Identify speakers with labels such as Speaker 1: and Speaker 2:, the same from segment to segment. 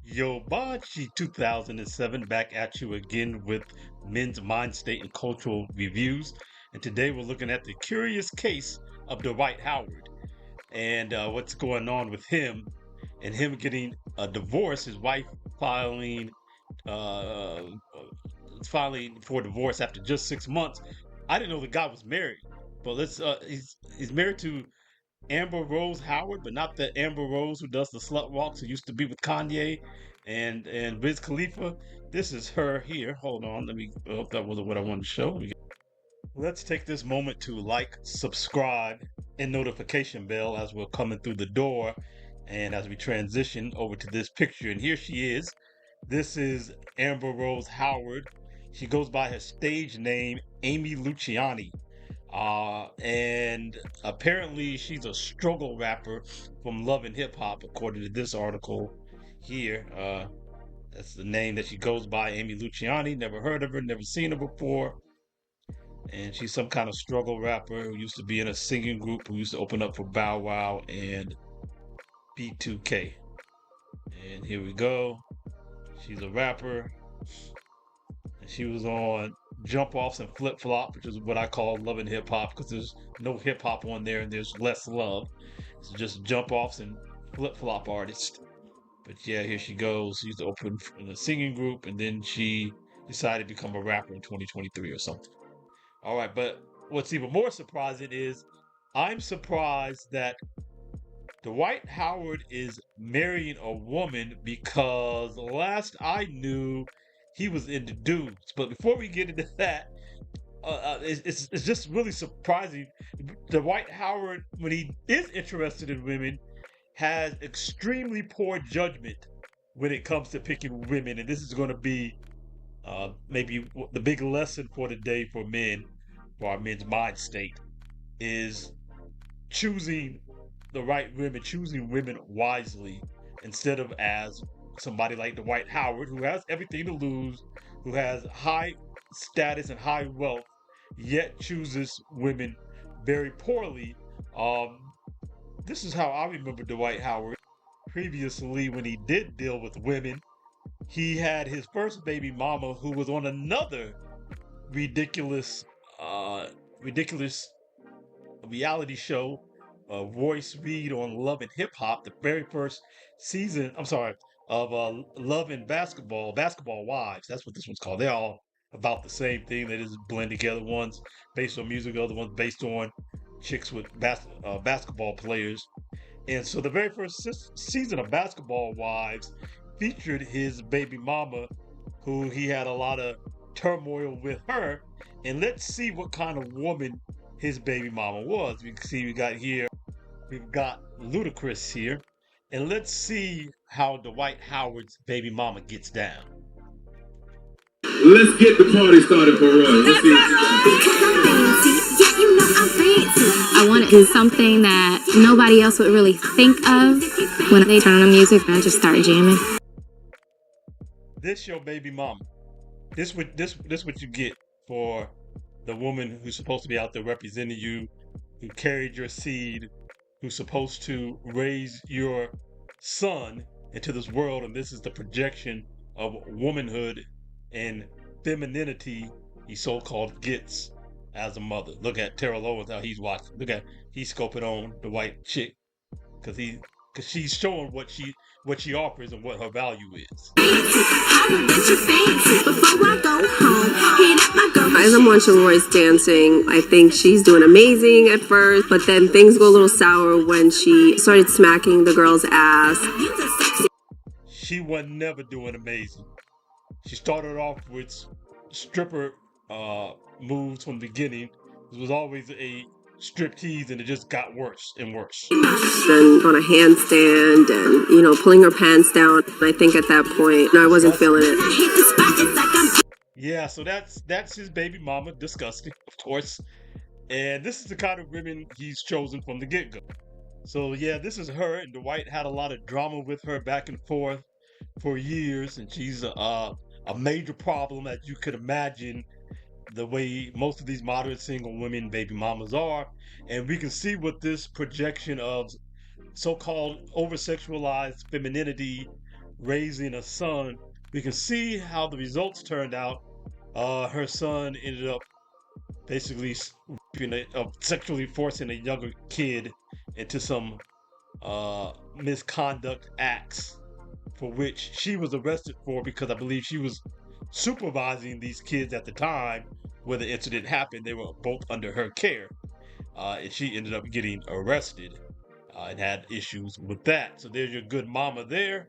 Speaker 1: Yo, Bachi 2007 back at you again with men's mind state and cultural reviews. And today we're looking at the curious case of Dwight Howard and what's going on with him and him getting a divorce, his wife filing uh, filing for divorce after just 6 months. I didn't know the guy was married, but he's married to Amber Rose Howard, but not the Amber Rose who does the slut walks who used to be with Kanye and Wiz Khalifa. This is her here. Hold on, let me. Oh, that wasn't what I wanted to show. Let's take this moment to like, subscribe, and notification bell as we're coming through the door, and as we transition over to this picture. And here she is. This is Amber Rose Howard. She goes by her stage name, Amy Luciani. And apparently she's a struggle rapper from Love and Hip Hop, according to this article here. That's the name that she goes by, Amy Luciani. Never heard of her, never seen her before. And she's some kind of struggle rapper who used to be in a singing group who used to open up for Bow Wow and B2K. And here we go. She's a rapper. And she was on Jump Offs and Flip Flop, which is what I call Love and Hip Hop because there's no hip hop on there and there's less love. It's just Jump Offs and Flip Flop artists. But yeah, here she goes. She's open in a singing group, and then she decided to become a rapper in 2023 or something. All right, but what's even more surprising is I'm surprised that Dwight Howard is marrying a woman because last I knew he was into dudes. But before we get into that, it's just really surprising. Dwight Howard, when he is interested in women, has extremely poor judgment when it comes to picking women, and this is going to be maybe the big lesson for today for men, for our men's mind state, is choosing the right women, choosing women wisely, instead of as somebody like Dwight Howard, who has everything to lose, who has high status and high wealth, yet chooses women very poorly. Um, this is how I remember Dwight Howard. Previously, when he did deal with women, he had his first baby mama who was on another ridiculous, uh, ridiculous reality show, voice read on Love and Hip Hop, the very first season. I'm sorry, of Love and Basketball, Basketball Wives. That's what this one's called. They're all about the same thing. They just blend together. One's based on music, the other one's based on chicks with basketball players. And so the very first season of Basketball Wives featured his baby mama, who he had a lot of turmoil with her. And let's see what kind of woman his baby mama was. We can see we've got Ludacris here. And let's see how Dwight Howard's baby mama gets down.
Speaker 2: Let's get the party started for Roy. Let's see.
Speaker 3: I want to do something that nobody else would really think of. When they turn on the music, I just start jamming.
Speaker 1: This your baby mama. This what you get for the woman who's supposed to be out there representing you, who carried your seed, who's supposed to raise your son into this world, and this is the projection of womanhood and femininity he so-called gets as a mother. Look at Terrell Owens, how he's watching. Look at he's scoping on the white chick because she's showing what she offers and what her value is.
Speaker 4: As I'm watching Royce dancing, I think she's doing amazing at first, but then things go a little sour when she started smacking the girl's ass.
Speaker 1: She was never doing amazing. She started off with stripper moves from the beginning. It was always a strip tease, and it just got worse and worse.
Speaker 4: Then on a handstand and, pulling her pants down. I think at that point, I wasn't feeling it.
Speaker 1: Yeah, so that's his baby mama. Disgusting, of course. And this is the kind of women he's chosen from the get-go. So yeah, this is her, and Dwight had a lot of drama with her back and forth for years, and she's a major problem, as you could imagine, the way most of these modern single women baby mamas are. And we can see what this projection of so-called over-sexualized femininity raising a son. We can see how the results turned out. Her son ended up basically sexually forcing a younger kid into some misconduct acts for which she was arrested for, because I believe she was supervising these kids at the time when the incident happened. They were both under her care, and she ended up getting arrested and had issues with that. So there's your good mama there.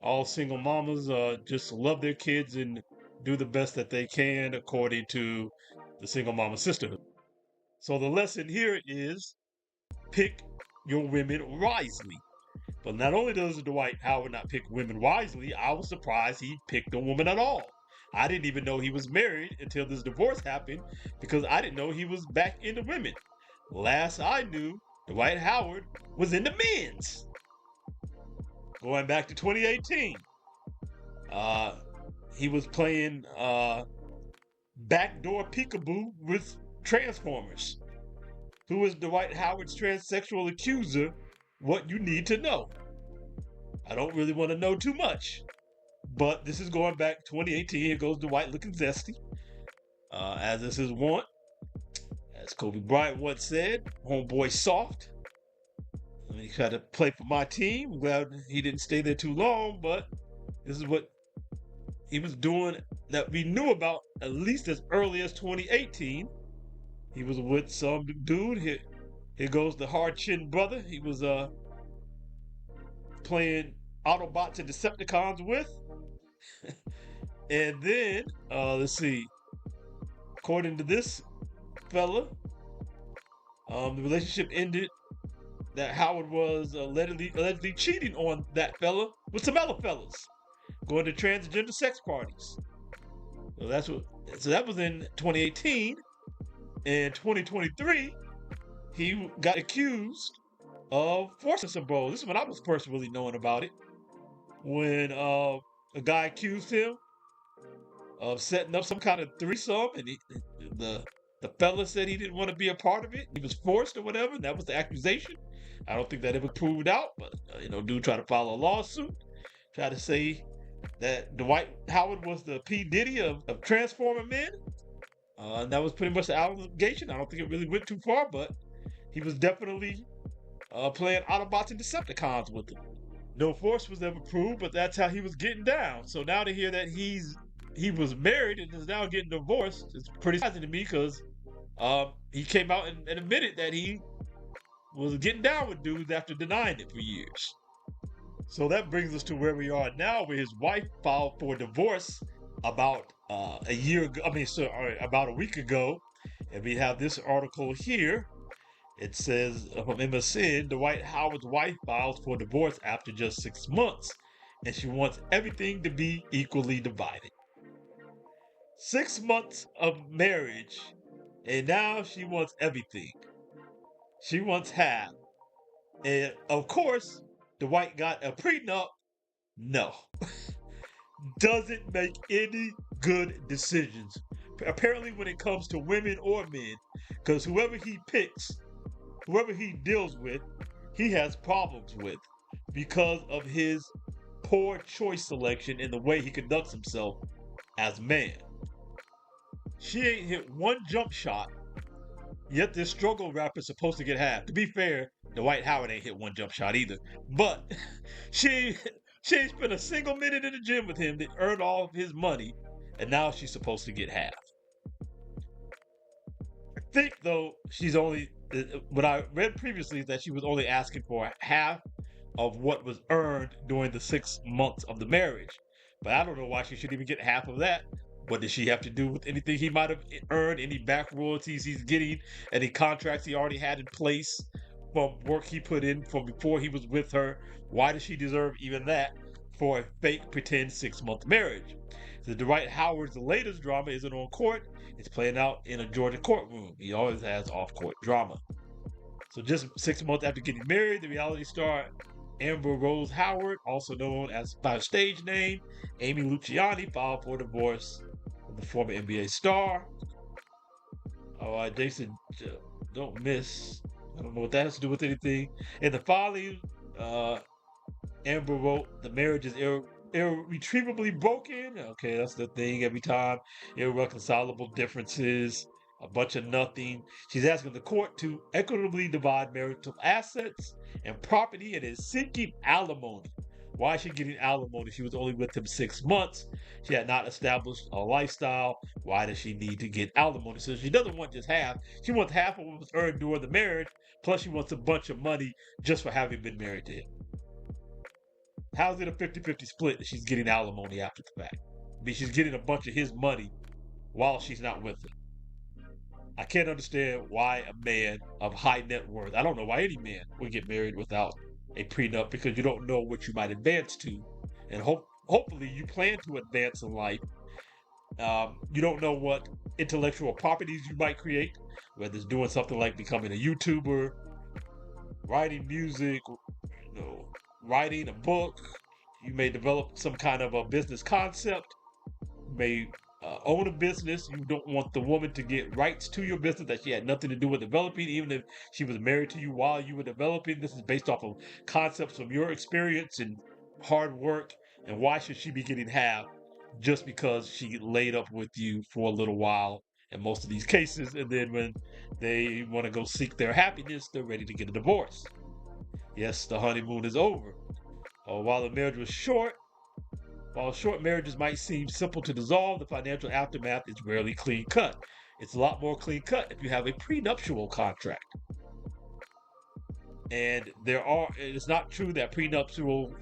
Speaker 1: All single mamas just love their kids and do the best that they can according to the single mama sisterhood. So the lesson here is pick your women wisely. But not only does Dwight Howard not pick women wisely, I was surprised he picked a woman at all. I didn't even know he was married until this divorce happened, because I didn't know he was back into women. Last I knew, Dwight Howard was into men's. Going back to 2018, he was playing backdoor peekaboo with Transformers. Who is Dwight Howard's transsexual accuser? What you need to know. I don't really want to know too much, but this is going back 2018. Here goes Dwight looking zesty, as is his wont. As Kobe Bryant once said, homeboy soft. He tried to play for my team. I'm glad he didn't stay there too long, but this is what he was doing that we knew about at least as early as 2018. He was with some dude. Here goes the hard chin brother. He was playing Autobots and Decepticons with. And then, let's see. According to this fella, the relationship ended that Howard was allegedly cheating on that fella with some other fellas, going to transgender sex parties. So that was in 2018. In 2023, he got accused of forcing some bros. This is when I was first really knowing about it. When a guy accused him of setting up some kind of threesome, and the fella said he didn't want to be a part of it. He was forced or whatever, and that was the accusation. I don't think that ever proved out, but dude tried to file a lawsuit, tried to say that Dwight Howard was the P. Diddy of transforming men. And that was pretty much the allegation. I don't think it really went too far, but he was definitely playing Autobots and Decepticons with them. No force was ever proved, but that's how he was getting down. So now to hear that he was married and is now getting divorced, it's pretty surprising to me, because he came out and admitted that he was getting down with dudes after denying it for years. So that brings us to where we are now, where his wife filed for divorce about a year ago. About a week ago. And we have this article here. It says from MSN, Dwight Howard's wife files for divorce after just 6 months, and she wants everything to be equally divided. 6 months of marriage, and now she wants everything. She wants half. And of course, Dwight got a prenup. No. Doesn't make any good decisions, apparently, when it comes to women or men, because whoever he picks, whoever he deals with, he has problems with because of his poor choice selection and the way he conducts himself as man. She ain't hit one jump shot, yet this struggle rapper's supposed to get half. To be fair, Dwight Howard ain't hit one jump shot either, but she ain't spent a single minute in the gym with him that earned all of his money, and now she's supposed to get half. I think, though, what I read previously is that she was only asking for half of what was earned during the 6 months of the marriage. But I don't know why she should even get half of that. What does she have to do with anything he might have earned, any back royalties he's getting, any contracts he already had in place from work he put in from before he was with her? Why does she deserve even that for a fake pretend 6-month marriage? The Dwight Howard's latest drama isn't on court. It's playing out in a Georgia courtroom. He always has off-court drama. So just 6 months after getting married, the reality star Amber Rose Howard, also known as by stage name Amy Luciani, filed for divorce from the former NBA star. Jason, don't miss. I don't know what that has to do with anything. In the filing, Amber wrote, "The marriage is irretrievably broken. Okay, that's the thing every time. Irreconcilable differences, a bunch of nothing. She's asking the court to equitably divide marital assets and property and is seeking alimony. Why is she getting alimony? She was only with him 6 months. She had not established a lifestyle. Why does she need to get alimony? So she doesn't want just half. She wants half of what was earned during the marriage, plus she wants a bunch of money just for having been married to him. How's it a 50-50 split that she's getting alimony after the fact? I mean, she's getting a bunch of his money while she's not with him. I can't understand why a man of high net worth, I don't know why any man would get married without a prenup, because you don't know what you might advance to. And hopefully you plan to advance in life. You don't know what intellectual properties you might create, whether it's doing something like becoming a YouTuber, writing music, writing a book. You may develop some kind of a business concept. You may own a business. You don't want the woman to get rights to your business that she had nothing to do with developing, even if she was married to you while you were developing. This is based off of concepts from your experience and hard work. And why should she be getting half just because she laid up with you for a little while in most of these cases? And then when they want to go seek their happiness, they're ready to get a divorce. Yes, the honeymoon is over. While the marriage was short, while short marriages might seem simple to dissolve, the financial aftermath is rarely clean cut. It's a lot more clean cut if you have a prenuptial contract. And it's not true that prenuptial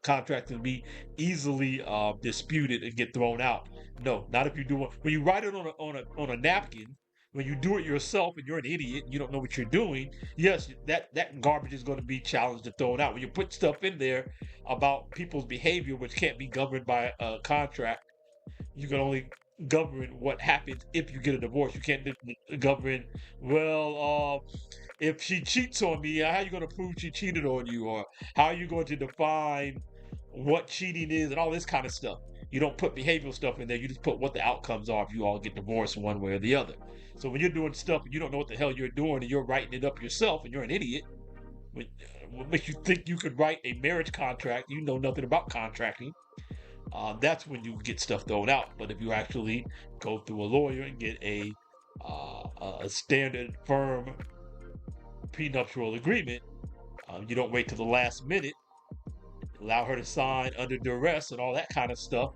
Speaker 1: contracts can be easily disputed and get thrown out. No, not if you do it. When you write it on a napkin, when you do it yourself and you're an idiot and you don't know what you're doing, yes, that garbage is going to be challenged and thrown out. When you put stuff in there about people's behavior, which can't be governed by a contract, you can only govern what happens if you get a divorce. You can't govern, well, if she cheats on me, how are you going to prove she cheated on you? Or how are you going to define what cheating is and all this kind of stuff? You don't put behavioral stuff in there. You just put what the outcomes are if you all get divorced one way or the other. So when you're doing stuff and you don't know what the hell you're doing and you're writing it up yourself and you're an idiot, what makes you think you could write a marriage contract? You know nothing about contracting. That's when you get stuff thrown out. But if you actually go through a lawyer and get a standard firm prenuptial agreement, you don't wait till the last minute, allow her to sign under duress and all that kind of stuff,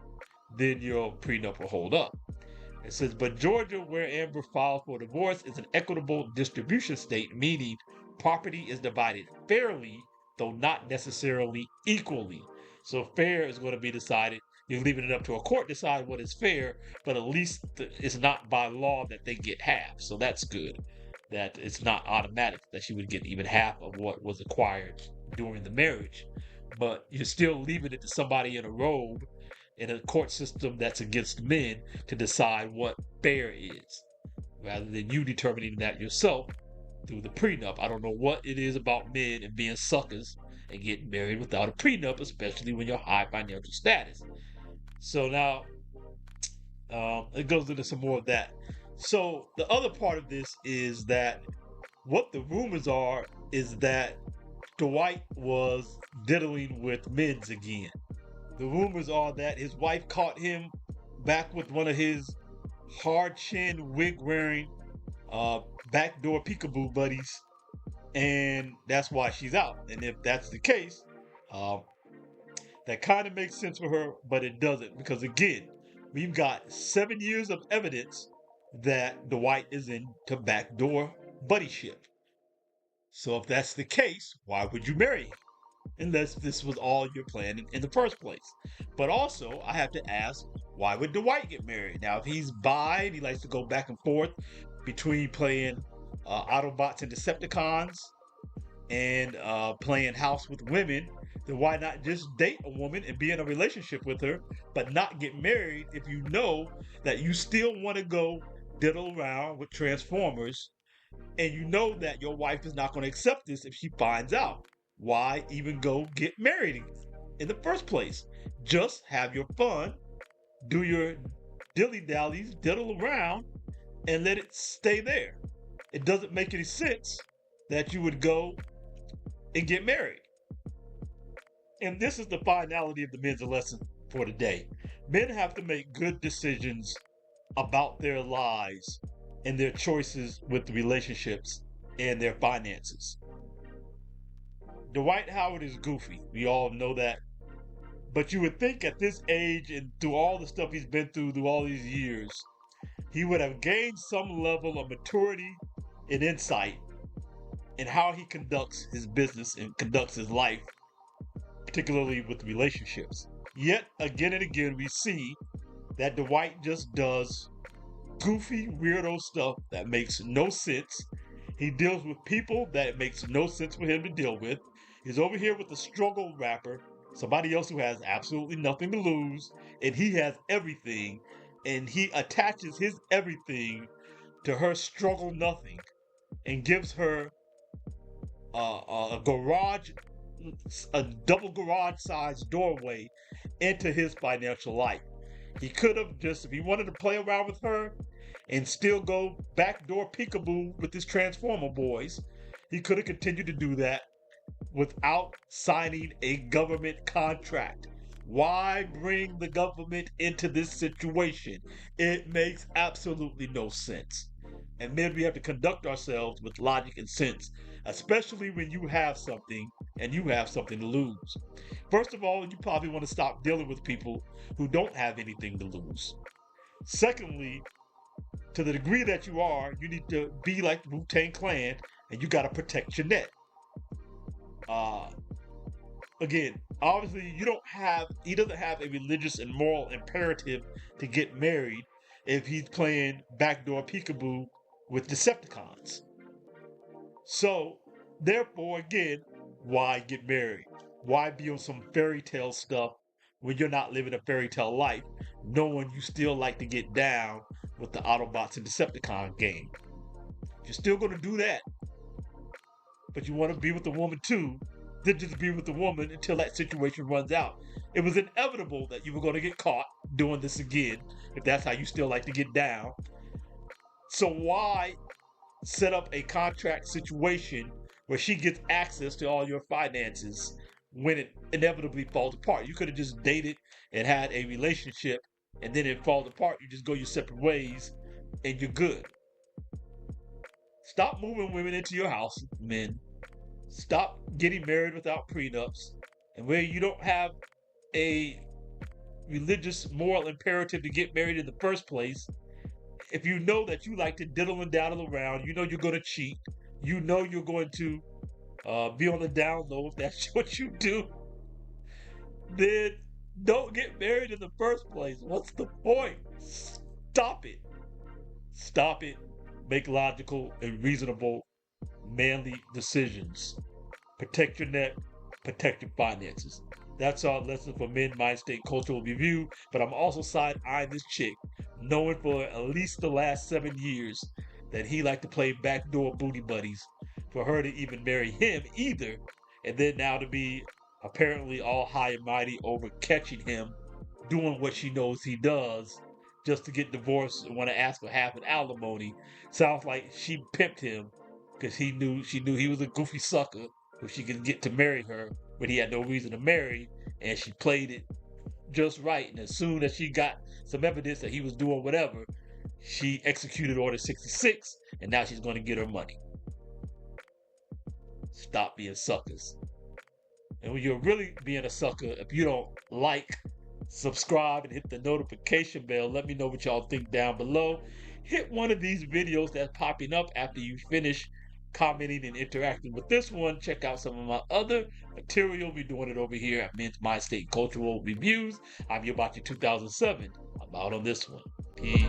Speaker 1: then your prenup will hold up. It says, but Georgia, where Amber filed for divorce, is an equitable distribution state, meaning property is divided fairly, though not necessarily equally. So fair is going to be decided. You're leaving it up to a court to decide what is fair, but at least it's not by law that they get half. So that's good. That it's not automatic that she would get even half of what was acquired during the marriage. But you're still leaving it to somebody in a robe in a court system that's against men to decide what fair is, rather than you determining that yourself through the prenup. I don't know what it is about men and being suckers and getting married without a prenup, especially when you're high financial status. So now it goes into some more of that. So the other part of this is that what the rumors are is that Dwight was diddling with men's again. The rumors are that his wife caught him back with one of his hard chin, wig wearing, backdoor peekaboo buddies, and that's why she's out. And if that's the case, that kind of makes sense for her, but it doesn't, because again, we've got 7 years of evidence that Dwight is into backdoor buddyship. So if that's the case, why would you marry him? Unless this was all your plan in the first place. But also, I have to ask, why would Dwight get married? Now, if he's bi and he likes to go back and forth between playing Autobots and Decepticons and playing house with women, then why not just date a woman and be in a relationship with her, but not get married if you know that you still want to go diddle around with Transformers and you know that your wife is not going to accept this if she finds out? Why even go get married in the first place? Just have your fun, do your dilly-dallies, diddle around, and let it stay there. It doesn't make any sense that you would go and get married. And this is the finality of the men's lesson for today. Men have to make good decisions about their lives and their choices with relationships and their finances. Dwight Howard is goofy. We all know that. But you would think at this age and through all the stuff he's been through all these years, he would have gained some level of maturity and insight in how he conducts his business and conducts his life, particularly with relationships. Yet again and again, we see that Dwight just does goofy, weirdo stuff that makes no sense. He deals with people that it makes no sense for him to deal with. He's over here with the struggle rapper, somebody else who has absolutely nothing to lose, and he has everything, and he attaches his everything to her struggle nothing and gives her a garage, a double garage sized doorway into his financial life. He could have just, if he wanted to play around with her and still go backdoor peekaboo with his Transformer boys, he could have continued to do that without signing a government contract. Why bring the government into this situation? It makes absolutely no sense. And men, we have to conduct ourselves with logic and sense, especially when you have something and you have something to lose. First of all, you probably want to stop dealing with people who don't have anything to lose. Secondly, to the degree that you are, you need to be like the Wu-Tang Clan and you got to protect your net. Again, obviously, he doesn't have a religious and moral imperative to get married if he's playing backdoor peekaboo with Decepticons. So, therefore, again, why get married? Why be on some fairy tale stuff when you're not living a fairy tale life, knowing you still like to get down with the Autobots and Decepticon game? You're still going to do that, but you want to be with the woman too, then just be with the woman until that situation runs out. It was inevitable that you were going to get caught doing this again, if that's how you still like to get down. So why set up a contract situation where she gets access to all your finances when it inevitably falls apart? You could have just dated and had a relationship, and then it falls apart. You just go your separate ways, and you're good. Stop moving women into your house, men. Stop getting married without prenups, and where you don't have a religious moral imperative to get married in the first place. If you know that you like to diddle and daddle around, you know you're going to cheat, you know you're going to be on the down low if that's what you do, then don't get married in the first place. What's the point? Stop it. Stop it. Make logical and reasonable, manly decisions. Protect your neck, protect your finances. That's our lesson for Men, Mind State Cultural Review. But I'm also side-eyeing this chick, knowing for at least the last 7 years that he liked to play backdoor booty buddies, for her to even marry him either, and then now to be apparently all high and mighty over catching him doing what she knows he does just to get divorced and want to ask for half an alimony. Sounds like she pimped him because she knew he was a goofy sucker who she could get to marry her, but he had no reason to marry, and she played it just right. And as soon as she got some evidence that he was doing whatever, she executed Order 66, and now she's going to get her money. Stop being suckers. And when you're really being a sucker, if you don't like, subscribe, and hit the notification bell, let me know what y'all think down below. Hit one of these videos that's popping up after you finish commenting and interacting with this one. Check out some of my other material. We're doing it over here at Men's Mind State Cultural Reviews. I'm your Bachi 2007. I'm out on this one. Peace.